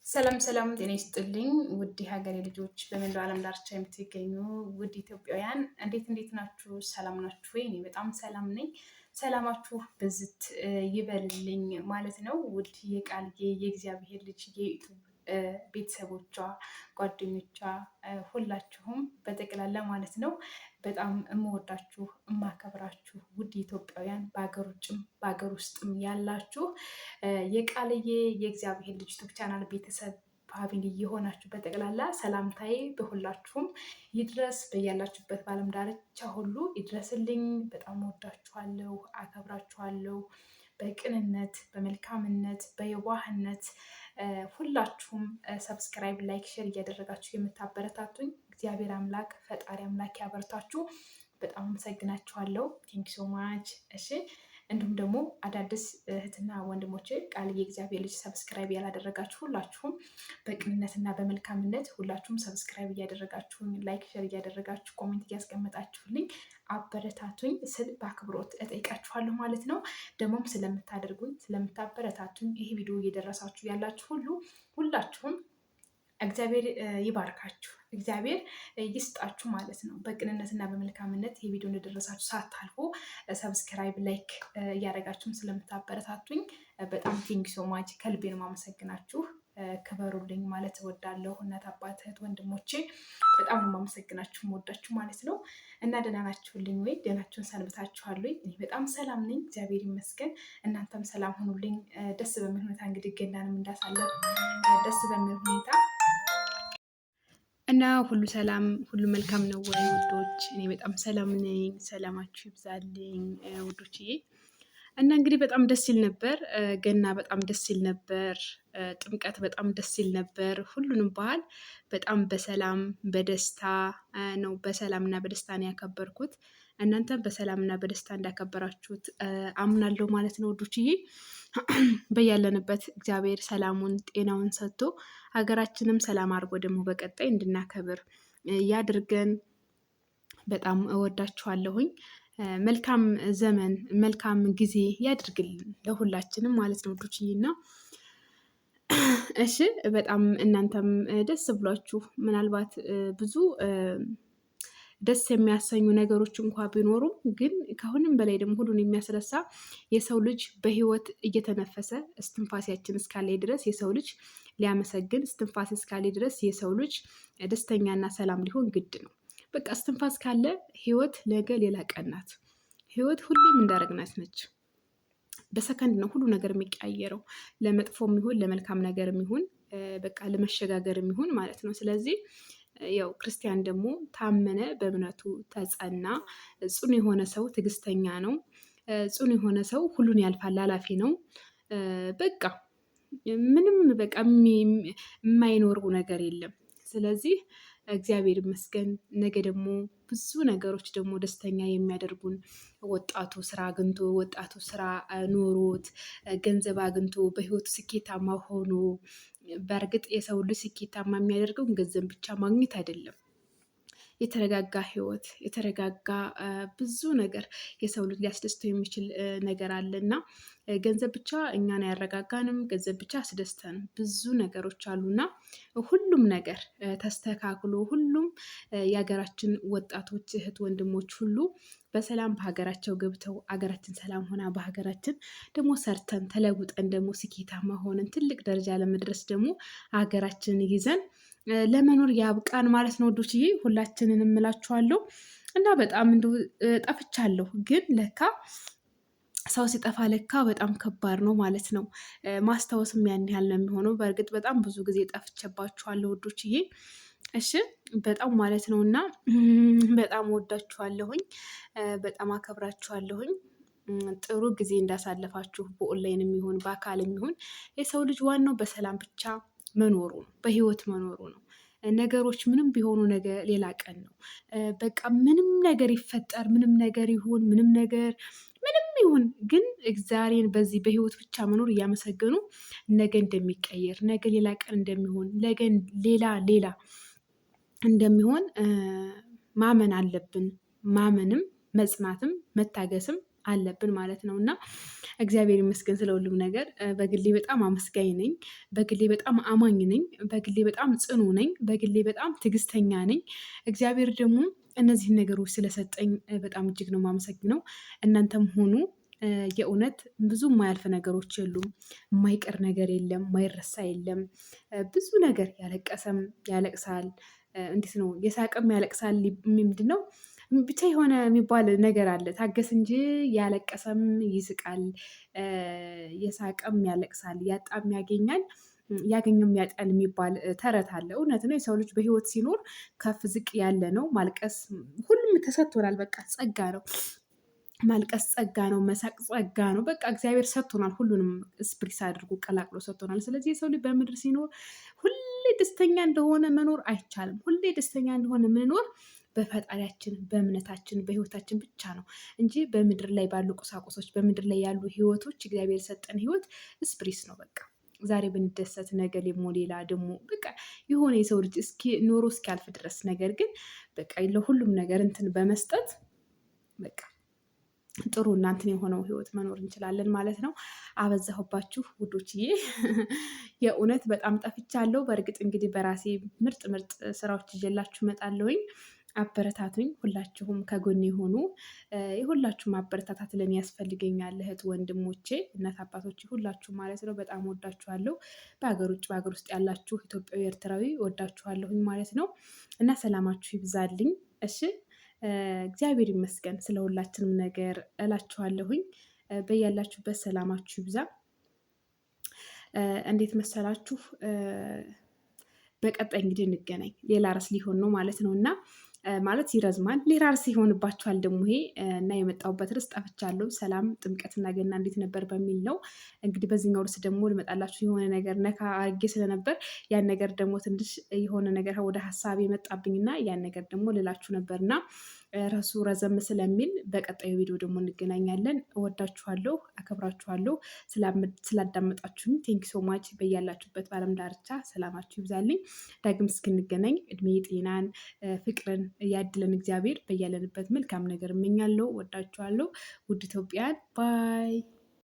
ሰላም ሰላም፣ ጤና ይስጥልኝ ውድ የሀገሬ ልጆች፣ በመላው ዓለም ዳርቻ የምትገኙ ውድ ኢትዮጵያውያን እንዴት ናችሁ? ሰላም ናችሁ ወይ? እኔ በጣም ሰላም ነኝ። ሰላማችሁ ብዝት ይበልልኝ ማለት ነው። ውድ የቃልዬ የእግዚአብሔር ልጅ የዩቱብ ቤተሰቦቿ፣ ጓደኞቿ ሁላችሁም በጠቅላላ ማለት ነው በጣም እምወዳችሁ እማከብራችሁ ውድ ኢትዮጵያውያን በሀገር ውጭም በሀገር ውስጥም ያላችሁ የቃልዬ የእግዚአብሔር ልጅ ዩቱብ ቻናል ቤተሰብ ፋሚሊ የሆናችሁ በጠቅላላ ሰላምታዬ በሁላችሁም ይድረስ። በያላችሁበት በዓለም ዳርቻ ሁሉ ይድረስልኝ። በጣም ወዳችኋለሁ፣ አከብራችኋለሁ። በቅንነት በመልካምነት በየዋህነት ሁላችሁም ሰብስክራይብ፣ ላይክ፣ ሼር እያደረጋችሁ የምታበረታቱኝ እግዚአብሔር አምላክ ፈጣሪ አምላክ ያበርታችሁ። በጣም አመሰግናችኋለሁ። ቴንክ ሶ ማች። እሺ እንዲሁም ደግሞ አዳዲስ እህትና ወንድሞቼ ቃል የእግዚአብሔር ልጅ ሰብስክራይብ ያላደረጋችሁ ሁላችሁም በቅንነትና በመልካምነት ሁላችሁም ሰብስክራይብ እያደረጋችሁኝ ላይክ ሸር እያደረጋችሁ ኮሜንት እያስቀመጣችሁልኝ አበረታቱኝ ስል በአክብሮት እጠይቃችኋለሁ ማለት ነው። ደግሞም ስለምታደርጉኝ ስለምታበረታቱኝ ይህ ቪዲዮ እየደረሳችሁ ያላችሁ ሁላችሁም እግዚአብሔር ይባርካችሁ፣ እግዚአብሔር ይስጣችሁ ማለት ነው። በቅንነትና በመልካምነት ይህ ቪዲዮ እንደደረሳችሁ ሳታልፉ ሰብስክራይብ ላይክ እያደረጋችሁም ስለምታበረታቱኝ በጣም ቴንክ ሶ ማች ከልቤ ነው የማመሰግናችሁ። ክበሩልኝ ማለት እወዳለሁ። እናት አባት እህት ወንድሞቼ በጣም ነው የማመሰግናችሁ የምወዳችሁ ማለት ነው። እና ደህና ናችሁልኝ ወይ? ደህናችሁን ሰንብታችኋል ወይ? እኔ በጣም ሰላም ነኝ እግዚአብሔር ይመስገን። እናንተም ሰላም ሆኑልኝ። ደስ በሚል ሁኔታ እንግዲህ ገናንም እንዳሳለፍ ደስ በሚል ሁኔታ እና ሁሉ ሰላም ሁሉ መልካም ነው ወይ ውዶች? እኔ በጣም ሰላም ነኝ። ሰላማችሁ ይብዛልኝ ውዶችዬ። እና እንግዲህ በጣም ደስ ይል ነበር ገና፣ በጣም ደስ ይል ነበር ጥምቀት፣ በጣም ደስ ይል ነበር። ሁሉንም በዓል በጣም በሰላም በደስታ ነው፣ በሰላምና በደስታ ነው ያከበርኩት። እናንተም በሰላምና በደስታ እንዳከበራችሁት አምናለሁ ማለት ነው ውዶችዬ። በያለንበት እግዚአብሔር ሰላሙን ጤናውን ሰጥቶ ሀገራችንም ሰላም አድርጎ ደግሞ በቀጣይ እንድናከብር ያድርገን። በጣም እወዳችኋለሁኝ። መልካም ዘመን መልካም ጊዜ ያድርግልን ለሁላችንም ማለት ነው ውዶችዬ። እና እሺ በጣም እናንተም ደስ ብሏችሁ ምናልባት ብዙ ደስ የሚያሰኙ ነገሮች እንኳ ቢኖሩም ግን ከሁሉም በላይ ደግሞ ሁሉን የሚያስረሳ የሰው ልጅ በህይወት እየተነፈሰ እስትንፋሴያችን እስካለ ድረስ የሰው ልጅ ሊያመሰግን፣ እስትንፋስ እስካለ ድረስ የሰው ልጅ ደስተኛና ሰላም ሊሆን ግድ ነው። በቃ እስትንፋስ ካለ ህይወት ነገ ሌላ ቀን ናት። ህይወት ሁሌም እንዳረግናት ነች። በሰከንድ ነው ሁሉ ነገር የሚቀያየረው፣ ለመጥፎም ይሁን ለመልካም ነገርም ይሁን በቃ ለመሸጋገርም ይሁን ማለት ነው። ስለዚህ ያው ክርስቲያን ደግሞ ታመነ በእምነቱ ተጸና። ጽኑ የሆነ ሰው ትዕግስተኛ ነው። ጽኑ የሆነ ሰው ሁሉን ያልፋል፣ ኃላፊ ነው። በቃ ምንም በቃ የማይኖረው ነገር የለም። ስለዚህ እግዚአብሔር ይመስገን። ነገ ደግሞ ብዙ ነገሮች ደግሞ ደስተኛ የሚያደርጉን ወጣቱ ስራ አግኝቶ ወጣቱ ስራ ኖሮት ገንዘብ አግኝቶ በህይወቱ ስኬታማ ሆኖ፣ በእርግጥ የሰው ልጅ ስኬታማ የሚያደርገው ገንዘብ ብቻ ማግኘት አይደለም። የተረጋጋ ህይወት፣ የተረጋጋ ብዙ ነገር የሰው ልጅ ሊያስደስተው የሚችል ነገር አለ እና ገንዘብ ብቻ እኛን አያረጋጋንም፣ ገንዘብ ብቻ አስደስተንም። ብዙ ነገሮች አሉና ሁሉም ነገር ተስተካክሎ ሁሉም የሀገራችን ወጣቶች እህት ወንድሞች ሁሉ በሰላም በሀገራቸው ገብተው አገራችን ሰላም ሆና በሀገራችን ደግሞ ሰርተን ተለውጠን ደግሞ ስኬታማ ሆነን ትልቅ ደረጃ ለመድረስ ደግሞ ሀገራችንን ይዘን ለመኖር ያብቃን ማለት ነው ወዶችዬ። ሁላችንን እምላችኋለሁ። እና በጣም እንደው ጠፍቻለሁ፣ ግን ለካ ሰው ሲጠፋ ለካ በጣም ከባድ ነው ማለት ነው። ማስታወስም ያን ያህል ነው የሚሆነው። በእርግጥ በጣም ብዙ ጊዜ ጠፍቼባችኋለሁ ወዶችዬ። እሺ በጣም ማለት ነው። እና በጣም ወዳችኋለሁኝ፣ በጣም አከብራችኋለሁኝ። ጥሩ ጊዜ እንዳሳለፋችሁ በኦንላይንም ይሁን በአካልም ይሁን የሰው ልጅ ዋናው በሰላም ብቻ መኖሩ ነው፣ በህይወት መኖሩ ነው። ነገሮች ምንም ቢሆኑ ነገ ሌላ ቀን ነው። በቃ ምንም ነገር ይፈጠር ምንም ነገር ይሁን ምንም ነገር ምንም ይሁን ግን እግዚአብሔርን በዚህ በህይወት ብቻ መኖር እያመሰገኑ ነገ እንደሚቀየር፣ ነገ ሌላ ቀን እንደሚሆን፣ ነገ ሌላ እንደሚሆን ማመን አለብን። ማመንም መጽናትም መታገስም አለብን ማለት ነው። እና እግዚአብሔር ይመስገን ስለ ሁሉም ነገር። በግሌ በጣም አመስጋኝ ነኝ። በግሌ በጣም አማኝ ነኝ። በግሌ በጣም ጽኑ ነኝ። በግሌ በጣም ትዕግስተኛ ነኝ። እግዚአብሔር ደግሞ እነዚህን ነገሮች ስለሰጠኝ በጣም እጅግ ነው የማመሰግነው። እናንተም ሆኑ የእውነት ብዙ የማያልፍ ነገሮች የሉም። የማይቀር ነገር የለም። የማይረሳ የለም። ብዙ ነገር ያለቀሰም ያለቅሳል። እንዴት ነው የሳቀም ያለቅሳል ምንድን ነው ብቻ የሆነ የሚባል ነገር አለ። ታገስ እንጂ ያለቀሰም ይስቃል፣ የሳቀም ያለቅሳል፣ ያጣም ያገኛል፣ ያገኘም ያጣል የሚባል ተረት አለ። እውነት ነው። የሰው ልጅ በህይወት ሲኖር ከፍ ዝቅ ያለ ነው። ማልቀስ ሁሉም ተሰጥቶናል። በቃ ጸጋ ነው። ማልቀስ ጸጋ ነው። መሳቅ ጸጋ ነው። በቃ እግዚአብሔር ሰጥቶናል። ሁሉንም ስፕሪስ አድርጎ ቀላቅሎ ሰጥቶናል። ስለዚህ የሰው ልጅ በምድር ሲኖር ሁሌ ደስተኛ እንደሆነ መኖር አይቻልም። ሁሌ ደስተኛ እንደሆነ መኖር በፈጣሪያችን፣ በእምነታችን፣ በህይወታችን ብቻ ነው እንጂ በምድር ላይ ባሉ ቁሳቁሶች፣ በምድር ላይ ያሉ ህይወቶች እግዚአብሔር የሰጠን ህይወት ስፕሪስ ነው። በቃ ዛሬ ብንደሰት ነገ ደግሞ ሌላ ደግሞ በቃ የሆነ የሰው ልጅ እስኪ ኖሮ እስኪያልፍ ድረስ ነገር ግን በቃ ለሁሉም ነገር እንትን በመስጠት በቃ ጥሩ እናንትን የሆነው ህይወት መኖር እንችላለን ማለት ነው። አበዛሁባችሁ ውዶችዬ። የእውነት በጣም ጠፍቻለሁ። በእርግጥ እንግዲህ በራሴ ምርጥ ምርጥ ስራዎች ይዤላችሁ እመጣለሁኝ። አበረታቱኝ። ሁላችሁም ከጎን የሆኑ የሁላችሁም አበረታታት ለኔ ያስፈልገኛል። እህት ወንድሞቼ፣ እናት አባቶቼ ሁላችሁ ማለት ነው። በጣም ወዳችኋለሁ። በሀገር ውጭ በሀገር ውስጥ ያላችሁ ኢትዮጵያዊ፣ ኤርትራዊ ወዳችኋለሁኝ ማለት ነው እና ሰላማችሁ ይብዛልኝ። እሺ እግዚአብሔር ይመስገን ስለ ሁላችንም ነገር እላችኋለሁኝ። በያላችሁበት ሰላማችሁ ይብዛ። እንዴት መሰላችሁ? በቀጣይ እንግዲህ እንገናኝ። ሌላ ርዕስ ሊሆን ነው ማለት ነው እና ማለት ይረዝማል። ሌላ ርዕስ ይሆንባችኋል ደግሞ ይሄ እና የመጣሁበት ርዕስ ጠፍቻለሁ። ሰላም ጥምቀትና ገና እንዴት ነበር በሚል ነው። እንግዲህ በዚህኛው ርዕስ ደግሞ ልመጣላችሁ የሆነ ነገር ነካ አርጌ ስለነበር ያን ነገር ደግሞ ትንሽ የሆነ ነገር ወደ ሀሳብ የመጣብኝና ያን ነገር ደግሞ ልላችሁ ነበርና ርዕሱ ረዘም ስለሚል በቀጣዩ ቪዲዮ ደግሞ እንገናኛለን። እወዳችኋለሁ፣ አከብራችኋለሁ። ስላዳመጣችሁኝ ቴንክ ሶ ማች። በያላችሁበት በዓለም ዳርቻ ሰላማችሁ ይብዛልኝ። ዳግም እስክንገናኝ እድሜ ጤናን ፍቅርን ያድለን እግዚአብሔር። በያለንበት መልካም ነገር እመኛለሁ። ወዳችኋለሁ ውድ ኢትዮጵያን። ባይ